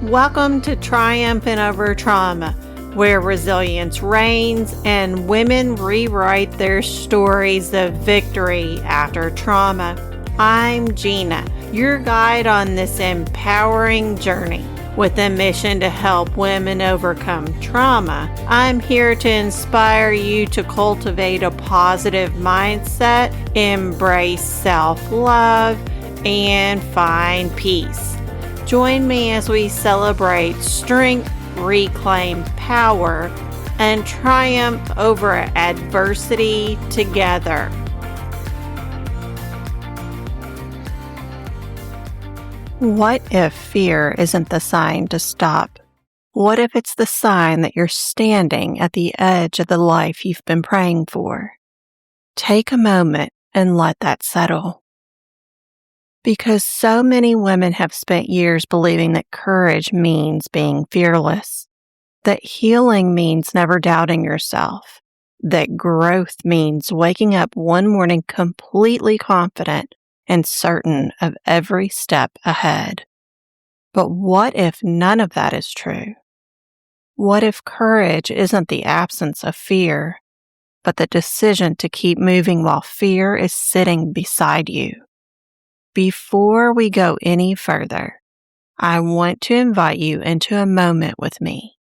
Welcome to Triumphant Over Trauma, where resilience reigns and women rewrite their stories of victory after trauma. I'm Gina, your guide on this empowering journey. With a mission to help women overcome trauma, I'm here to inspire you to cultivate a positive mindset, embrace self-love, and find peace. Join me as we celebrate strength, reclaim power, and triumph over adversity together. What if fear isn't the sign to stop? What if it's the sign that you're standing at the edge of the life you've been praying for? Take a moment and let that settle. Because so many women have spent years believing that courage means being fearless, that healing means never doubting yourself, that growth means waking up one morning completely confident and certain of every step ahead. But what if none of that is true? What if courage isn't the absence of fear, but the decision to keep moving while fear is sitting beside you? Before we go any further, I want to invite you into a moment with me.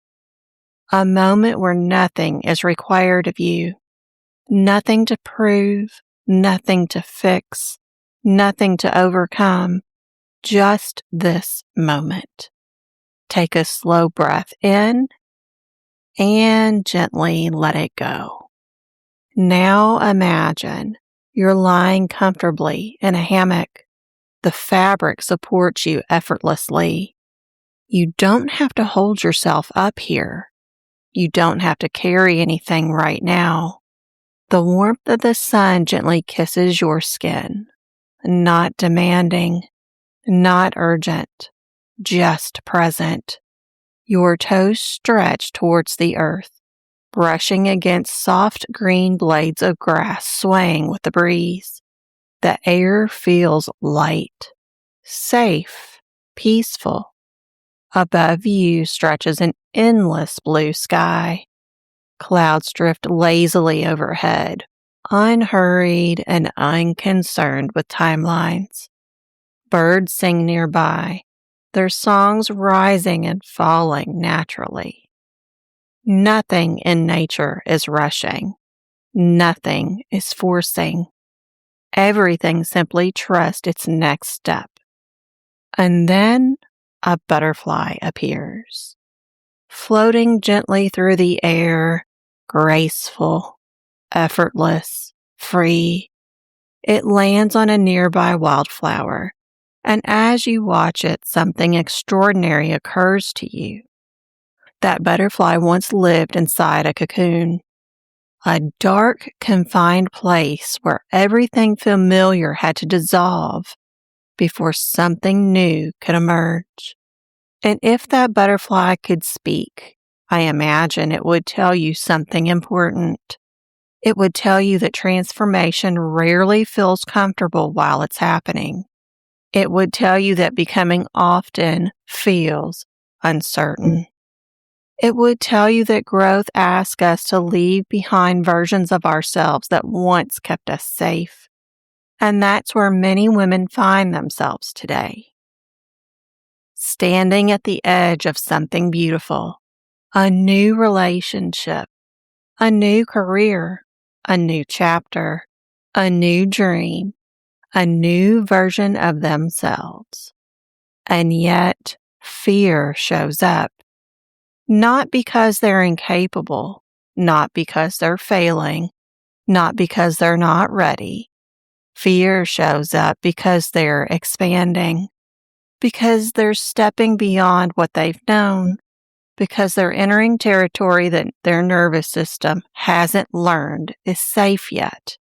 A moment where nothing is required of you. Nothing to prove, nothing to fix, nothing to overcome. Just this moment. Take a slow breath in and gently let it go. Now imagine you're lying comfortably in a hammock. The fabric supports you effortlessly. You don't have to hold yourself up here. You don't have to carry anything right now. The warmth of the sun gently kisses your skin, not demanding, not urgent, just present. Your toes stretch towards the earth, brushing against soft green blades of grass swaying with the breeze. The air feels light, safe, peaceful. Above you stretches an endless blue sky. Clouds drift lazily overhead, unhurried and unconcerned with timelines. Birds sing nearby, their songs rising and falling naturally. Nothing in nature is rushing. Nothing is forcing. Everything simply trusts its next step. And then a butterfly appears, floating gently through the air, graceful, effortless, free. It lands on a nearby wildflower, and as you watch it, something extraordinary occurs to you. That butterfly once lived inside a cocoon. A dark, confined place where everything familiar had to dissolve before something new could emerge. And if that butterfly could speak, I imagine it would tell you something important. It would tell you that transformation rarely feels comfortable while it's happening. It would tell you that becoming often feels uncertain. It would tell you that growth asks us to leave behind versions of ourselves that once kept us safe. And that's where many women find themselves today. Standing at the edge of something beautiful, a new relationship, a new career, a new chapter, a new dream, a new version of themselves. And yet, fear shows up. Not because they're incapable, not because they're failing, not because they're not ready. Fear shows up because they're expanding, because they're stepping beyond what they've known, because they're entering territory that their nervous system hasn't learned is safe yet.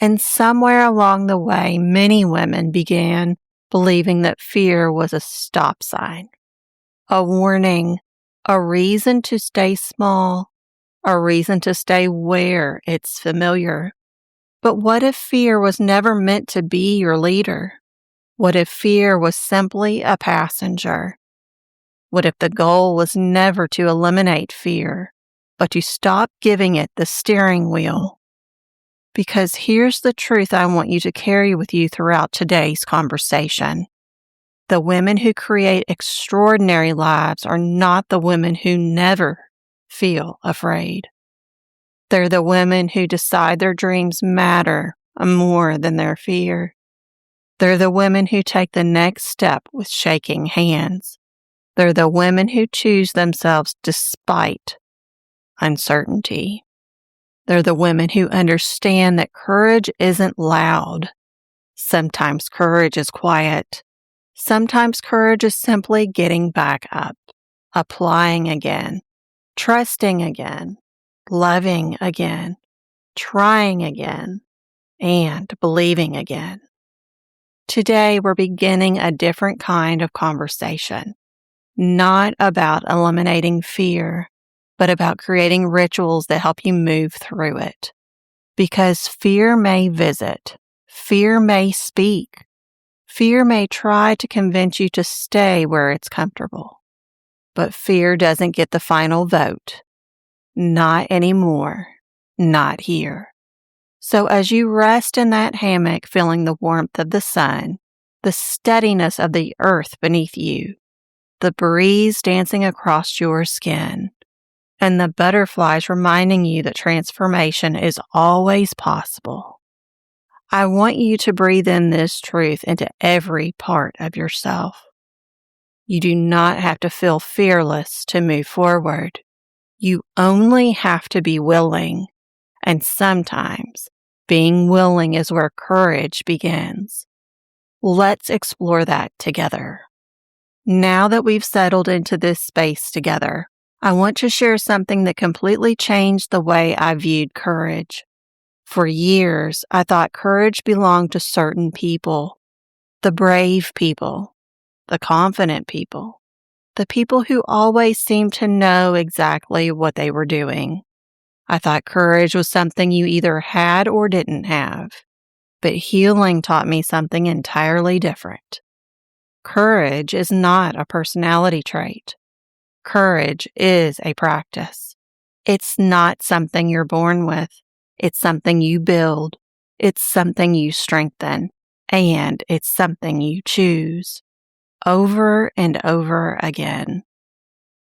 And somewhere along the way, many women began believing that fear was a stop sign, a warning, a reason to stay small, a reason to stay where it's familiar. But what if fear was never meant to be your leader? What if fear was simply a passenger? What if the goal was never to eliminate fear, but to stop giving it the steering wheel? Because here's the truth I want you to carry with you throughout today's conversation. The women who create extraordinary lives are not the women who never feel afraid. They're the women who decide their dreams matter more than their fear. They're the women who take the next step with shaking hands. They're the women who choose themselves despite uncertainty. They're the women who understand that courage isn't loud. Sometimes courage is quiet. Sometimes courage is simply getting back up, applying again, trusting again, loving again, trying again, and believing again. Today, we're beginning a different kind of conversation, not about eliminating fear, but about creating rituals that help you move through it. Because fear may visit, fear may speak, fear may try to convince you to stay where it's comfortable. But fear doesn't get the final vote. Not anymore. Not here. So as you rest in that hammock, feeling the warmth of the sun, the steadiness of the earth beneath you, the breeze dancing across your skin, and the butterflies reminding you that transformation is always possible, I want you to breathe in this truth into every part of yourself. You do not have to feel fearless to move forward. You only have to be willing. And sometimes being willing is where courage begins. Let's explore that together. Now that we've settled into this space together, I want to share something that completely changed the way I viewed courage. For years, I thought courage belonged to certain people, the brave people, the confident people, the people who always seemed to know exactly what they were doing. I thought courage was something you either had or didn't have, but healing taught me something entirely different. Courage is not a personality trait. Courage is a practice. It's not something you're born with. It's something you build. It's something you strengthen. And it's something you choose over and over again.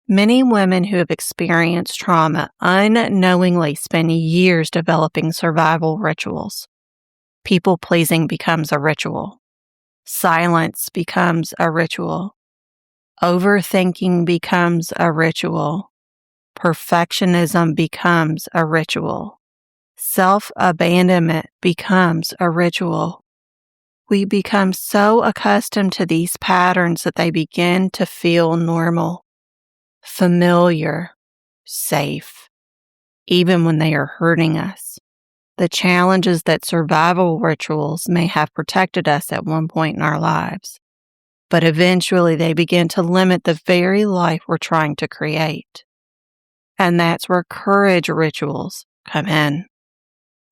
Many women who have experienced trauma unknowingly spend years developing survival rituals. People-pleasing becomes a ritual. Silence becomes a ritual. Overthinking becomes a ritual. Perfectionism becomes a ritual. Self-abandonment becomes a ritual. We become so accustomed to these patterns that they begin to feel normal, familiar, safe, even when they are hurting us. The challenge is that survival rituals may have protected us at one point in our lives, but eventually they begin to limit the very life we're trying to create. And that's where courage rituals come in.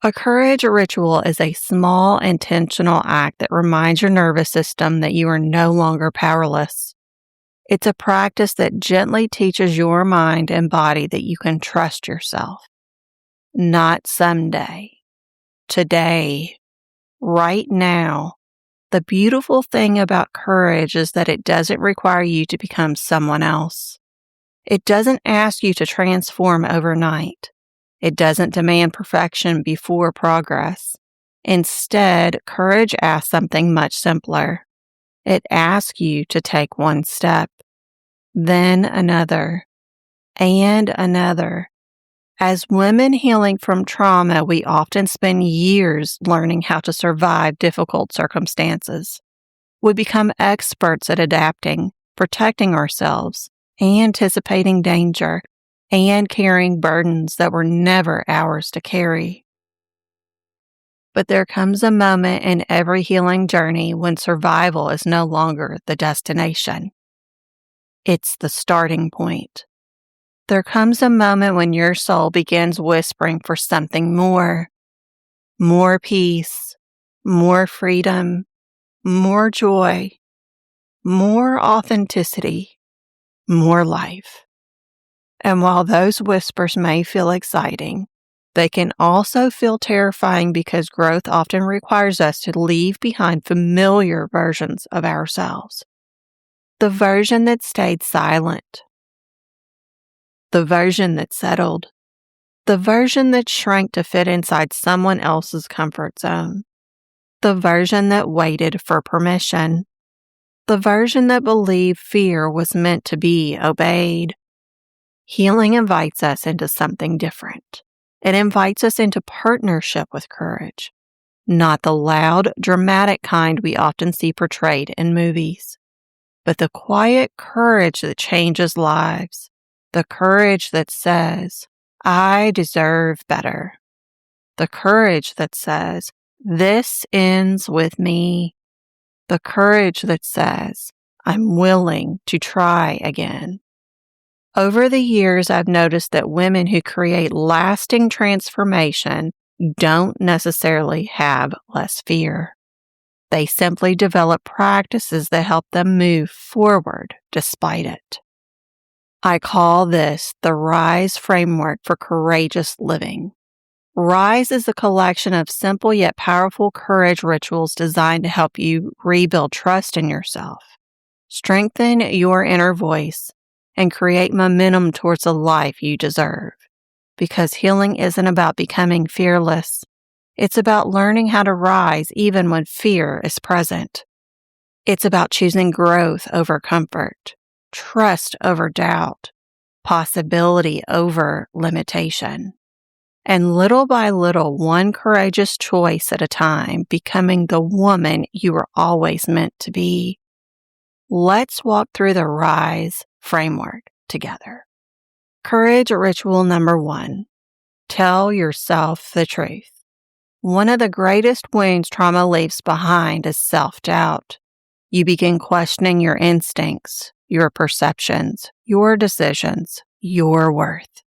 A courage ritual is a small, intentional act that reminds your nervous system that you are no longer powerless. It's a practice that gently teaches your mind and body that you can trust yourself. Not someday. Today. Right now. The beautiful thing about courage is that it doesn't require you to become someone else. It doesn't ask you to transform overnight. It doesn't demand perfection before progress. Instead, courage asks something much simpler. It asks you to take one step, then another, and another. As women healing from trauma, we often spend years learning how to survive difficult circumstances. We become experts at adapting, protecting ourselves, anticipating danger, and carrying burdens that were never ours to carry. But there comes a moment in every healing journey when survival is no longer the destination. It's the starting point. There comes a moment when your soul begins whispering for something more. More peace, more freedom, more joy, more authenticity, more life. And while those whispers may feel exciting, they can also feel terrifying because growth often requires us to leave behind familiar versions of ourselves. The version that stayed silent, the version that settled, the version that shrank to fit inside someone else's comfort zone, the version that waited for permission, the version that believed fear was meant to be obeyed. Healing invites us into something different. It invites us into partnership with courage, not the loud, dramatic kind we often see portrayed in movies, but the quiet courage that changes lives, the courage that says, I deserve better, the courage that says, this ends with me, the courage that says, I'm willing to try again. Over the years, I've noticed that women who create lasting transformation don't necessarily have less fear. They simply develop practices that help them move forward despite it. I call this the RISE framework for courageous living. RISE is a collection of simple yet powerful courage rituals designed to help you rebuild trust in yourself, strengthen your inner voice, and create momentum towards the life you deserve. Because healing isn't about becoming fearless. It's about learning how to rise even when fear is present. It's about choosing growth over comfort, trust over doubt, possibility over limitation. And little by little, one courageous choice at a time, becoming the woman you were always meant to be. Let's walk through the RISE framework together. Courage ritual number 1. Tell yourself the truth. One of the greatest wounds trauma leaves behind is self-doubt. You begin questioning your instincts, your perceptions, your decisions, your worth.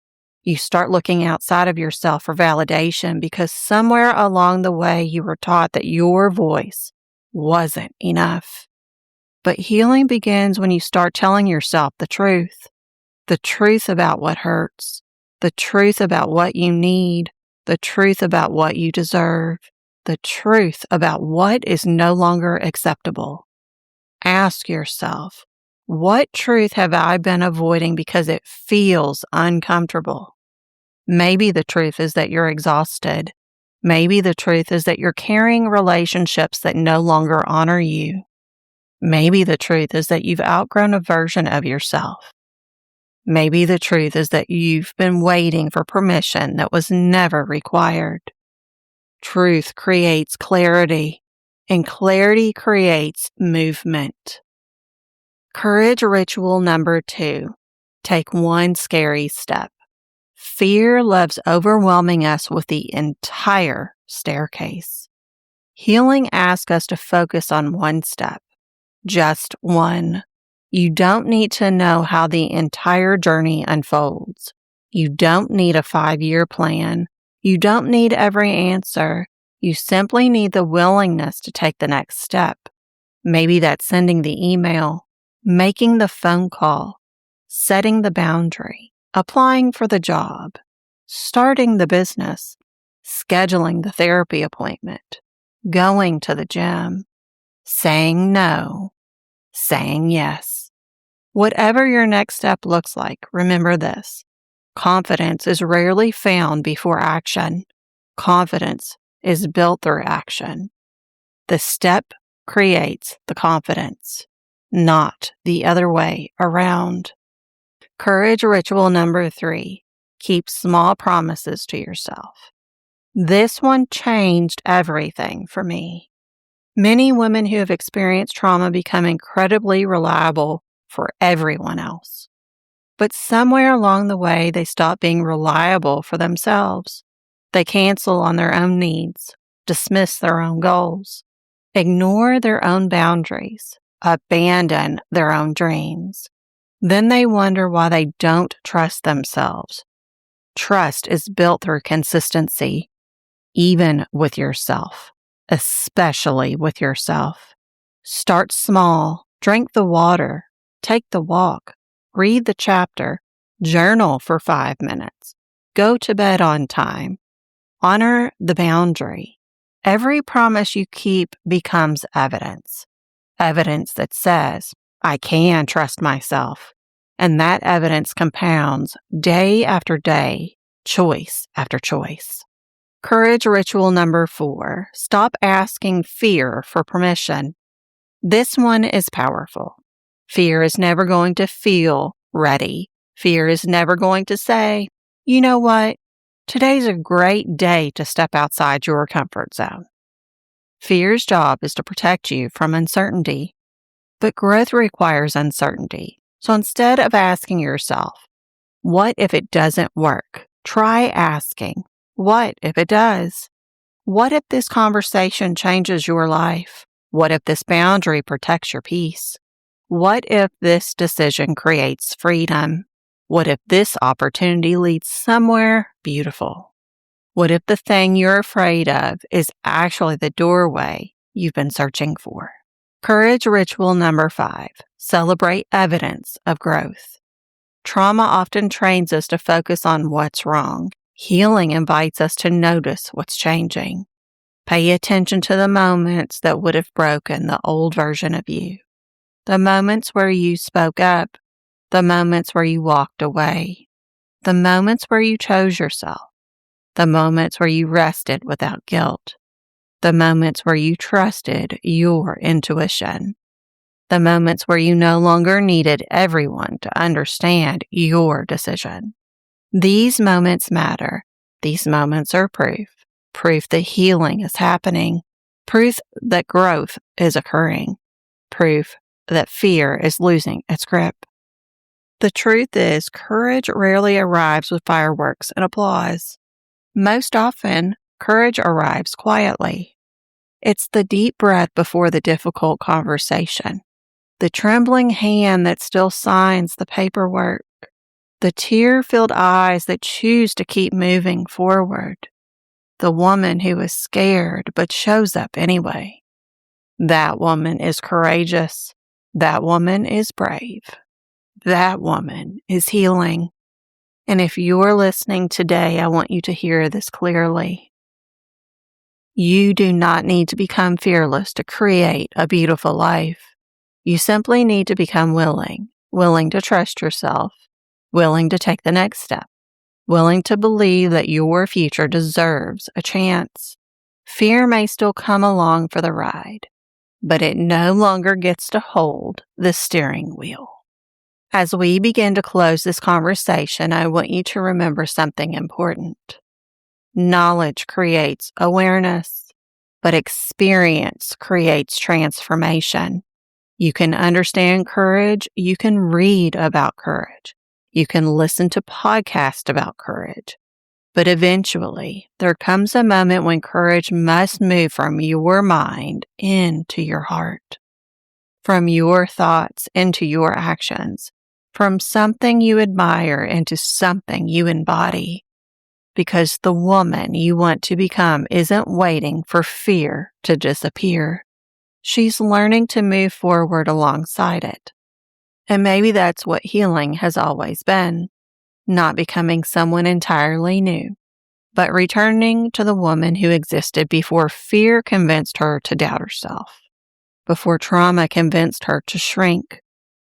You start looking outside of yourself for validation because somewhere along the way you were taught that your voice wasn't enough. But healing begins when you start telling yourself the truth about what hurts, the truth about what you need, the truth about what you deserve, the truth about what is no longer acceptable. Ask yourself, what truth have I been avoiding because it feels uncomfortable? Maybe the truth is that you're exhausted. Maybe the truth is that you're carrying relationships that no longer honor you. Maybe the truth is that you've outgrown a version of yourself. Maybe the truth is that you've been waiting for permission that was never required. Truth creates clarity, and clarity creates movement. Courage ritual number 2. Take one scary step. Fear loves overwhelming us with the entire staircase. Healing asks us to focus on one step, just one. You don't need to know how the entire journey unfolds. You don't need a 5-year plan. You don't need every answer. You simply need the willingness to take the next step. Maybe that's sending the email, making the phone call, setting the boundary, applying for the job, starting the business, scheduling the therapy appointment, going to the gym, saying no, saying yes. Whatever your next step looks like, remember this. Confidence is rarely found before action. Confidence is built through action. The step creates the confidence, not the other way around. Courage ritual number 3. Keep small promises to yourself. This one changed everything for me. Many women who have experienced trauma become incredibly reliable for everyone else. But somewhere along the way, they stop being reliable for themselves. They cancel on their own needs, dismiss their own goals, ignore their own boundaries, abandon their own dreams. Then they wonder why they don't trust themselves. Trust is built through consistency, even with yourself, especially with yourself. Start small, drink the water, take the walk, read the chapter, journal for 5 minutes, go to bed on time, honor the boundary. Every promise you keep becomes evidence. Evidence that says, I can trust myself. And that evidence compounds day after day, choice after choice. Courage ritual number 4. Stop asking fear for permission. This one is powerful. Fear is never going to feel ready. Fear is never going to say, you know what? Today's a great day to step outside your comfort zone. Fear's job is to protect you from uncertainty. But growth requires uncertainty. So instead of asking yourself, what if it doesn't work? Try asking, what if it does? What if this conversation changes your life? What if this boundary protects your peace? What if this decision creates freedom? What if this opportunity leads somewhere beautiful? What if the thing you're afraid of is actually the doorway you've been searching for? Courage ritual number 5. Celebrate evidence of growth. Trauma often trains us to focus on what's wrong. Healing invites us to notice what's changing. Pay attention to the moments that would have broken the old version of you. The moments where you spoke up. The moments where you walked away. The moments where you chose yourself. The moments where you rested without guilt. The moments where you trusted your intuition. The moments where you no longer needed everyone to understand your decision. These moments matter. These moments are proof that healing is happening, proof that growth is occurring, proof that fear is losing its grip. The truth is, courage rarely arrives with fireworks and applause. Most often, courage arrives quietly. It's the deep breath before the difficult conversation, the trembling hand that still signs the paperwork, the tear-filled eyes that choose to keep moving forward, the woman who is scared but shows up anyway. That woman is courageous. That woman is brave. That woman is healing. And if you're listening today, I want you to hear this clearly. You do not need to become fearless to create a beautiful life. You simply need to become willing to trust yourself, willing to take the next step, willing to believe that your future deserves a chance. Fear may still come along for the ride, but it no longer gets to hold the steering wheel. As we begin to close this conversation, I want you to remember something important. Knowledge creates awareness, but experience creates transformation. You can understand courage. You can read about courage. You can listen to podcasts about courage. But eventually, there comes a moment when courage must move from your mind into your heart, from your thoughts into your actions, from something you admire into something you embody. Because the woman you want to become isn't waiting for fear to disappear. She's learning to move forward alongside it. And maybe that's what healing has always been, not becoming someone entirely new, but returning to the woman who existed before fear convinced her to doubt herself, before trauma convinced her to shrink,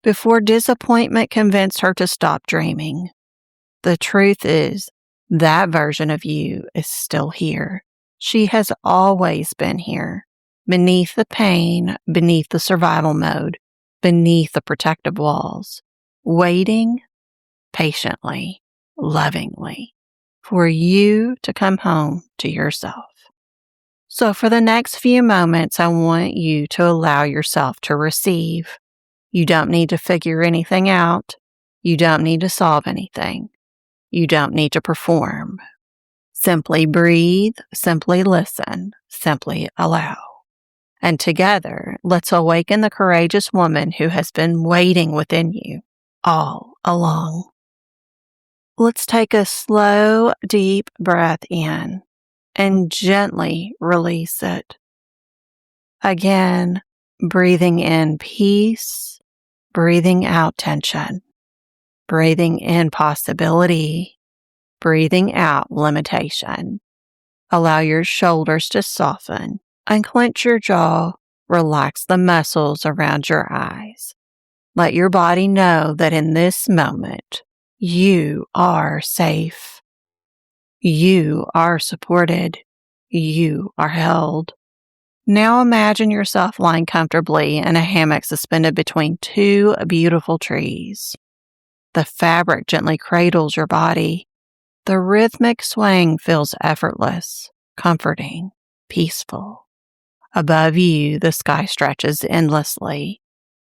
before disappointment convinced her to stop dreaming. The truth is, that version of you is still here. She has always been here, beneath the pain, beneath the survival mode, beneath the protective walls, waiting patiently, lovingly, for you to come home to yourself. So for the next few moments, I want you to allow yourself to receive. You don't need to figure anything out. You don't need to solve anything. You don't need to perform. Simply breathe, simply listen, simply allow. And together, let's awaken the courageous woman who has been waiting within you all along. Let's take a slow, deep breath in and gently release it. Again, breathing in peace, breathing out tension. breathing in possibility, breathing out limitation. Allow your shoulders to soften, unclench your jaw, relax the muscles around your eyes. Let your body know that in this moment, you are safe. You are supported. You are held. Now imagine yourself lying comfortably in a hammock suspended between two beautiful trees. The fabric gently cradles your body. The rhythmic swaying feels effortless, comforting, peaceful. Above you, the sky stretches endlessly,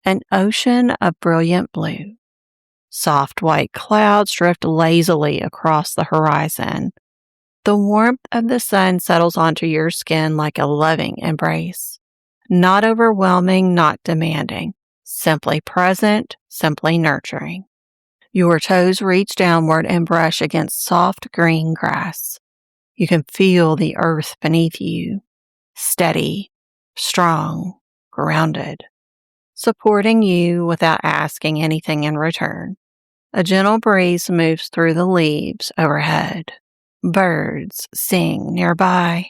an ocean of brilliant blue. Soft white clouds drift lazily across the horizon. The warmth of the sun settles onto your skin like a loving embrace. Not overwhelming, not demanding, simply present, simply nurturing. Your toes reach downward and brush against soft green grass. You can feel the earth beneath you, steady, strong, grounded, supporting you without asking anything in return. A gentle breeze moves through the leaves overhead. Birds sing nearby.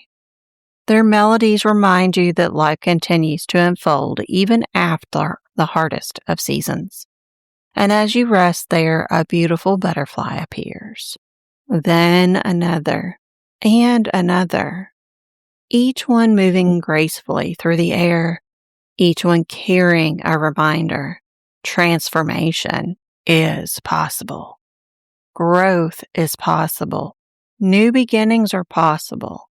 Their melodies remind you that life continues to unfold even after the hardest of seasons. And as you rest there, a beautiful butterfly appears. Then another, and another. Each one moving gracefully through the air, each one carrying a reminder. Transformation is possible. Growth is possible. New beginnings are possible.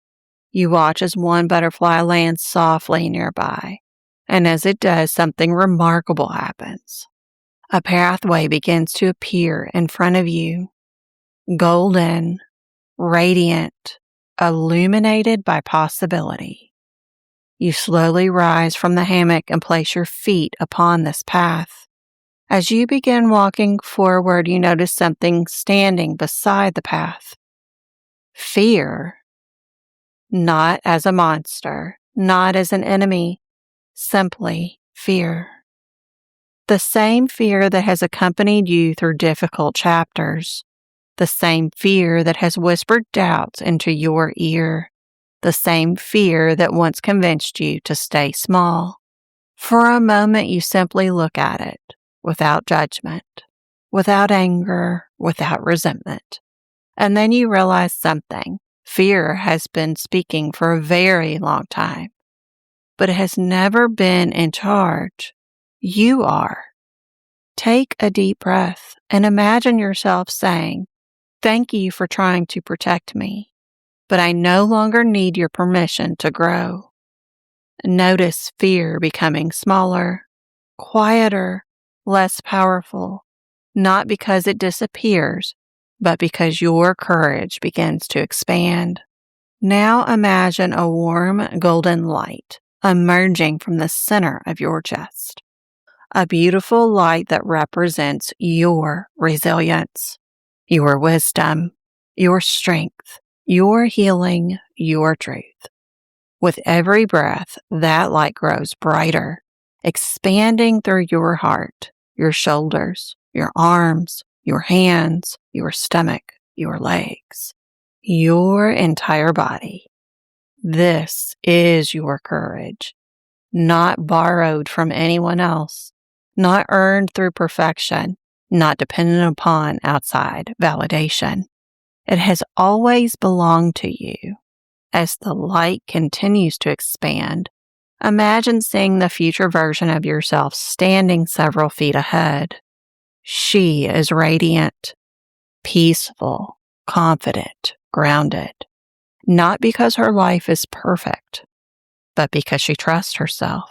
You watch as one butterfly lands softly nearby, and as it does, something remarkable happens. A pathway begins to appear in front of you, golden, radiant, illuminated by possibility. You slowly rise from the hammock and place your feet upon this path. As you begin walking forward, you notice something standing beside the path. Fear. Not as a monster, not as an enemy, simply fear. The same fear that has accompanied you through difficult chapters. The same fear that has whispered doubts into your ear. The same fear that once convinced you to stay small. For a moment, you simply look at it without judgment, without anger, without resentment. And then you realize something. Fear has been speaking for a very long time, but it has never been in charge. You are. Take a deep breath and imagine yourself saying, "Thank you for trying to protect me, but I no longer need your permission to grow." Notice fear becoming smaller, quieter, less powerful, not because it disappears, but because your courage begins to expand. Now imagine a warm golden light emerging from the center of your chest. A beautiful light that represents your resilience, your wisdom, your strength, your healing, your truth. With every breath, that light grows brighter, expanding through your heart, your shoulders, your arms, your hands, your stomach, your legs, your entire body. This is your courage, not borrowed from anyone else, not earned through perfection, not dependent upon outside validation. It has always belonged to you. As the light continues to expand, imagine seeing the future version of yourself standing several feet ahead. She is radiant, peaceful, confident, grounded, not because her life is perfect, but because she trusts herself.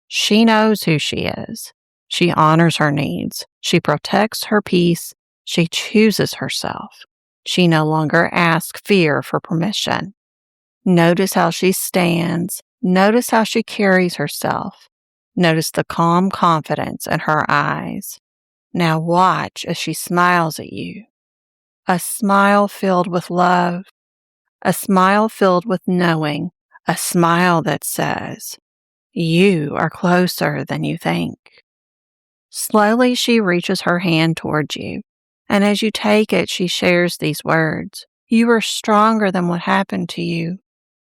She knows who she is. She honors her needs. She protects her peace. She chooses herself. She no longer asks fear for permission. Notice how she stands. Notice how she carries herself. Notice the calm confidence in her eyes. Now watch as she smiles at you. A smile filled with love. A smile filled with knowing. A smile that says, "You are closer than you think." Slowly she reaches her hand towards you. And as you take it, she shares these words. You are stronger than what happened to you.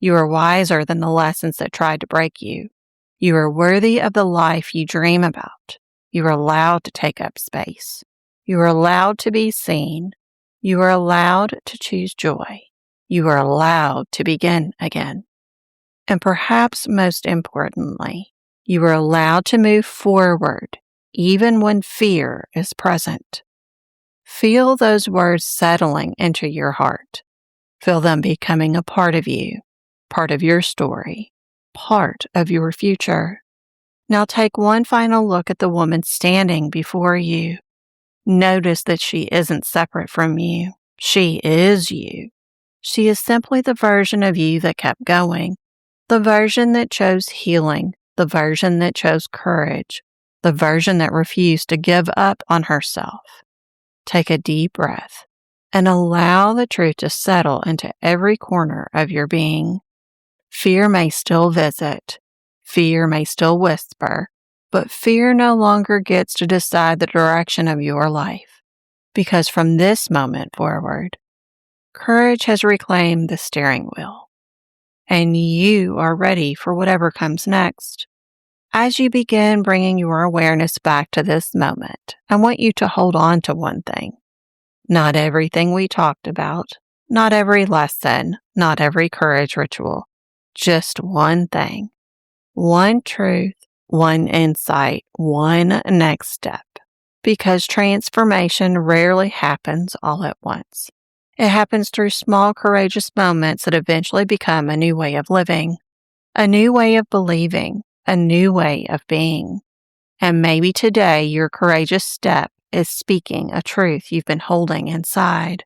You are wiser than the lessons that tried to break you. You are worthy of the life you dream about. You are allowed to take up space. You are allowed to be seen. You are allowed to choose joy. You are allowed to begin again. And perhaps most importantly, you are allowed to move forward even when fear is present. Feel those words settling into your heart. Feel them becoming a part of you, part of your story, part of your future. Now take one final look at the woman standing before you. Notice that she isn't separate from you. She is you. She is simply the version of you that kept going, the version that chose healing, the version that chose courage, the version that refused to give up on herself. Take a deep breath and allow the truth to settle into every corner of your being. Fear may still visit. Fear may still whisper, but fear no longer gets to decide the direction of your life. Because from this moment forward, courage has reclaimed the steering wheel, and you are ready for whatever comes next. As you begin bringing your awareness back to this moment, I want you to hold on to one thing. Not everything we talked about, not every lesson, not every courage ritual, just one thing, one truth, one insight, one next step. Because transformation rarely happens all at once. It happens through small, courageous moments that eventually become a new way of living, a new way of believing, a new way of being. And maybe today your courageous step is speaking a truth you've been holding inside.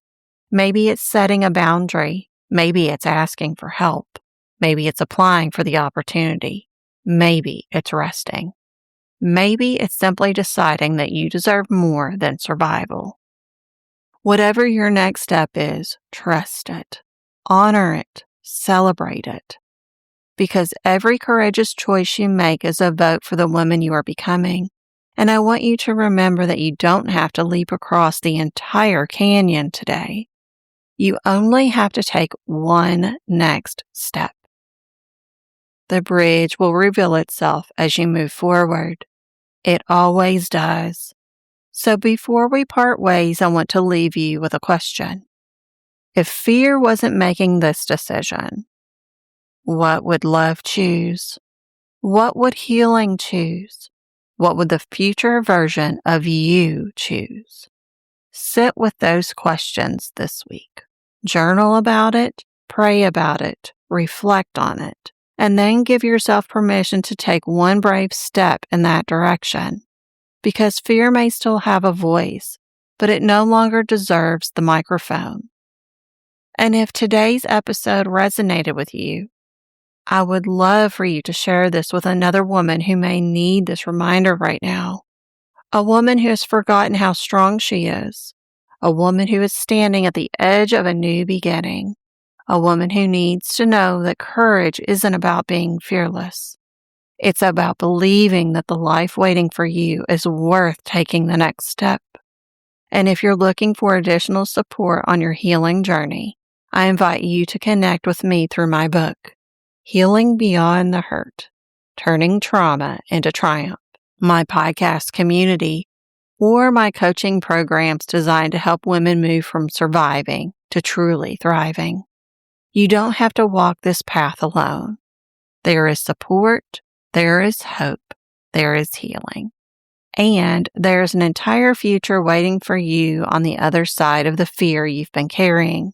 Maybe it's setting a boundary. Maybe it's asking for help. Maybe it's applying for the opportunity. Maybe it's resting. Maybe it's simply deciding that you deserve more than survival. Whatever your next step is, trust it, honor it, celebrate it. Because every courageous choice you make is a vote for the woman you are becoming. And I want you to remember that you don't have to leap across the entire canyon today. You only have to take one next step. The bridge will reveal itself as you move forward. It always does. So before we part ways, I want to leave you with a question. If fear wasn't making this decision, what would love choose? What would healing choose? What would the future version of you choose? Sit with those questions this week. Journal about it, pray about it, reflect on it, and then give yourself permission to take one brave step in that direction. Because fear may still have a voice, but it no longer deserves the microphone. And if today's episode resonated with you, I would love for you to share this with another woman who may need this reminder right now. A woman who has forgotten how strong she is. A woman who is standing at the edge of a new beginning. A woman who needs to know that courage isn't about being fearless. It's about believing that the life waiting for you is worth taking the next step. And if you're looking for additional support on your healing journey, I invite you to connect with me through my book, Healing Beyond the Hurt, Turning Trauma into Triumph, my podcast community, or my coaching programs designed to help women move from surviving to truly thriving. You don't have to walk this path alone. There is support, there is hope, there is healing, and there's an entire future waiting for you on the other side of the fear you've been carrying.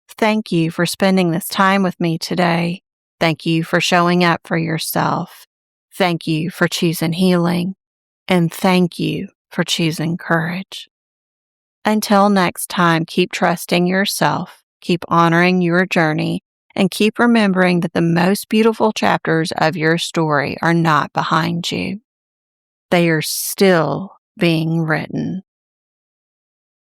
Thank you for spending this time with me today. Thank you for showing up for yourself. Thank you for choosing healing, and thank you for choosing courage. Until next time, keep trusting yourself, keep honoring your journey, and keep remembering that the most beautiful chapters of your story are not behind you. They are still being written.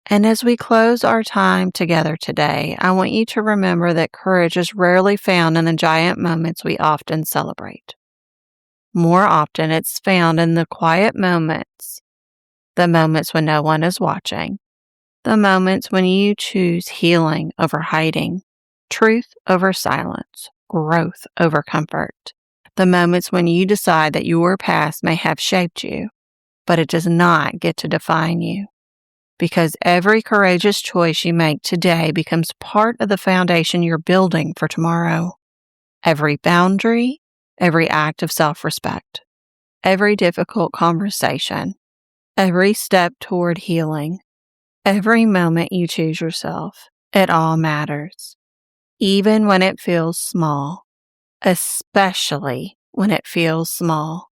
And as we close our time together today, I want you to remember that courage is rarely found in the giant moments we often celebrate. More often, it's found in the quiet moments, the moments when no one is watching, The moments when you choose healing over hiding, truth over silence, growth over comfort. The moments when you decide that your past may have shaped you, but it does not get to define you. Because every courageous choice you make today becomes part of the foundation you're building for tomorrow. Every boundary, every act of self-respect, every difficult conversation, every step toward healing, every moment you choose yourself, it all matters. Even when it feels small, especially when it feels small.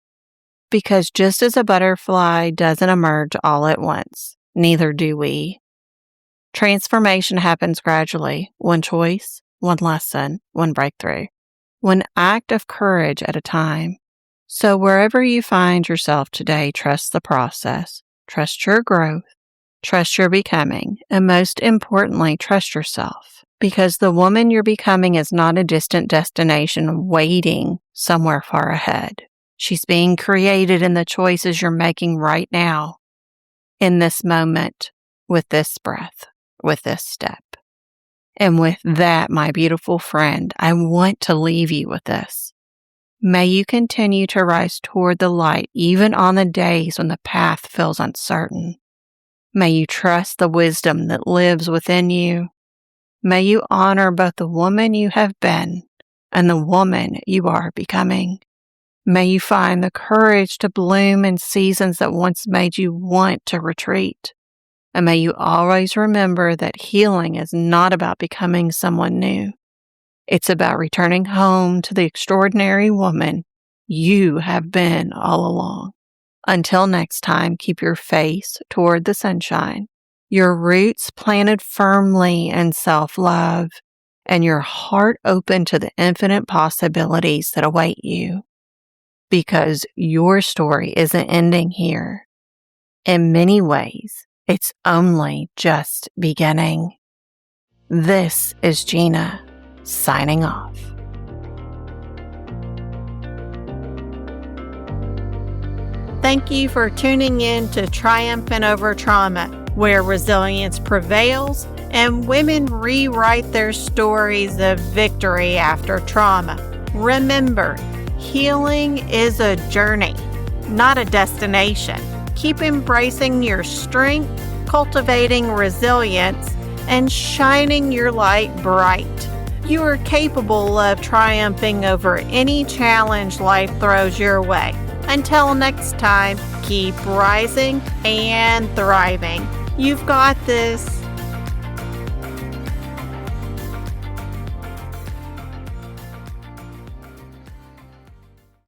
Because just as a butterfly doesn't emerge all at once, neither do we. Transformation happens gradually, one choice, one lesson, one breakthrough, one act of courage at a time. So wherever you find yourself today, trust the process, trust your growth, trust your becoming, and most importantly, trust yourself. Because the woman you're becoming is not a distant destination waiting somewhere far ahead. She's being created in the choices you're making right now, in this moment, with this breath, with this step. And with that, my beautiful friend, I want to leave you with this. May you continue to rise toward the light even on the days when the path feels uncertain. May you trust the wisdom that lives within you. May you honor both the woman you have been and the woman you are becoming. May you find the courage to bloom in seasons that once made you want to retreat. And may you always remember that healing is not about becoming someone new. It's about returning home to the extraordinary woman you have been all along. Until next time, keep your face toward the sunshine, your roots planted firmly in self-love, and your heart open to the infinite possibilities that await you. Because your story isn't ending here. In many ways, it's only just beginning. This is Gina, signing off. Thank you for tuning in to Triumphant Over Trauma, where resilience prevails and women rewrite their stories of victory after trauma. Remember, healing is a journey, not a destination. Keep embracing your strength, cultivating resilience, and shining your light bright. You are capable of triumphing over any challenge life throws your way. Until next time, keep rising and thriving. You've got this.